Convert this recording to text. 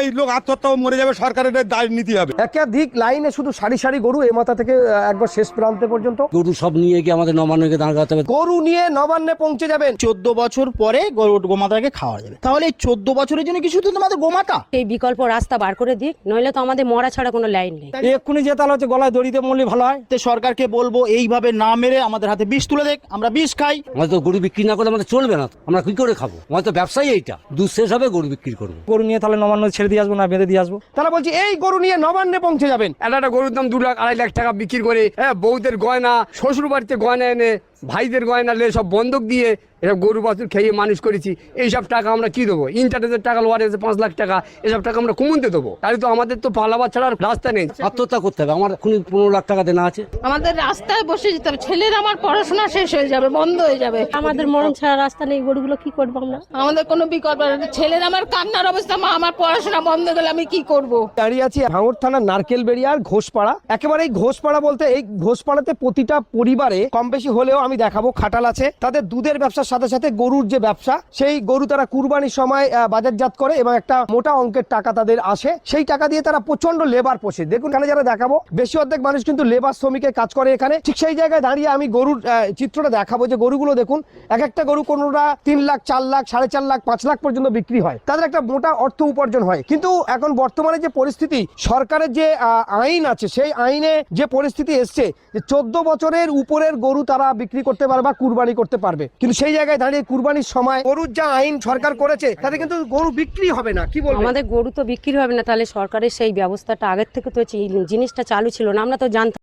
এই লোক আত্মহত্যা মরে যাবে, সরকারের দায় নিতে হবে। একাধিক লাইনে শুধু সারি সারি গরু, এ মাথা থেকে একবার শেষ প্রান্তে পর্যন্ত গরু সব নিয়ে গিয়ে আমাদের নবান্নকে দাঁড় করাতে হবে। গরু নিয়ে নবান্নে পৌঁছে যাবেন। 14 বছর পরে গোমাতাকে খাওয়া যাবে। তাহলে এই 14 বছরের জন্য কি শুধু তোমাদের গোমাতা? এই বিকল্প রাস্তা বার করে দিক, নইলে তো আমাদের মরা ছাড়া কোনো লাইন নেই। এক্ষুনি যে তাহলে হচ্ছে গলায় দড়িতে মরলে ভালো হয়। তো সরকারকে বলবো এইভাবে না মেরে আমাদের হাতে বিষ তুলে দেখ, আমরা বিষ খাই। আমাদের তো গরু বিক্রি না করলে আমাদের চলবে না, আমরা কি করে খাবো? আমাদের তো ব্যবসায়ী এইটা, দুধ শেষ হবে গরু বিক্রি করবো। গরু নিয়ে তাহলে নবান্ন ছেড়ে দিয়ে আসবো না বেঁধে দিয়ে আসবো? তাহলে বলছি এই গরু নিয়ে নবান্নে পৌঁছে যাবেন। একটা গরুর দাম 2 লাখ 2.5 লাখ টাকা বিক্রি করে, বউদের গয়না, শ্বশুর বাড়িতে গয়না এনে, ভাইদের গয়না লে সব বন্ধক দিয়ে এসব গরু বাছুর খেয়ে মানুষ করেছি। এইসব টাকা আমরা কি দেবো? ইন্টারনেটের টাকা লোয়ার এসে 5 লাখ টাকা, এসব টাকা আমরা কমতে দেবো? তাহলে তো আমাদের তো পালাবার ছাড়া রাস্তা নেই। আত্মহত্যা করতে হবে। আমার এখনই 15 লাখ টাকা দেনা আছে। আমাদের রাস্তায় বসে যেতে হবে, ছেলের আমার পড়াশোনা শেষ হয়ে যাবে, বন্ধ হয়ে যাবে। আমাদের মরণ ছাড়া রাস্তা নেই, গরুগুলো কি করবো আমরা? আমাদের কোনো বিকল্প নেই। ছেলের আমার কান্নার অবস্থা, মা আমার পড়াশোনা বন্ধ গেলে আমি কি করব? দাঁড়িয়ে আছি ভাঙড় থানার নারকেলবেড়িয়ার ঘোষপাড়া। একেবারে এই ঘোষপাড়া বলতে এই ঘোষপাড়াতে প্রতিটা পরিবারে কম বেশি হলেও আমি দেখাবো খাটাল আছে। তাদের দুধের ব্যবসার সাথে সাথে গরুর যে ব্যবসা, সেই গরু তারা কুরবানির সময় বাজারজাত করে এবং একটা মোটা অঙ্কের টাকা তাদের আসে। সেই টাকা দিয়ে তারা প্রচন্ড লেবার পোষে। দেখুন এখানে যারা দেখাবো বেশি অর্ধেক মানুষ কিন্তু লেবার শ্রমিকের কাজ করে এখানে। ঠিক সেই জায়গায় দাঁড়িয়ে আমি গরুর চিত্রটা দেখাবো যে গরুগুলো দেখুন, এক একটা গরু কোনোটা 3 লাখ 4 লাখ 4.5 লাখ 5 লাখ পর্যন্ত বিক্রি হয়। তাদের একটা মোটা অর্থ উপার্জন হয়। কিন্তু এখন বর্তমানে যে পরিস্থিতি, সরকারের যে আইন আছে, সেই আইনে যে পরিস্থিতি এসছে যে 14 বছরের উপরের গরু তারা বিক্রি করতে পারবে বা কুরবানি করতে পারবে। কিন্তু সেই জায়গায় দাঁড়িয়ে কুরবানির সময় গরুর যা আইন সরকার করেছে তাতে কিন্তু গরু বিক্রি হবে না। কি বলবো? আমাদের গরু তো বিক্রি হবে না, তাহলে সরকারের সেই ব্যবস্থাটা আগের থেকে তো জিনিসটা চালু ছিল না, আমরা তো জানতাম।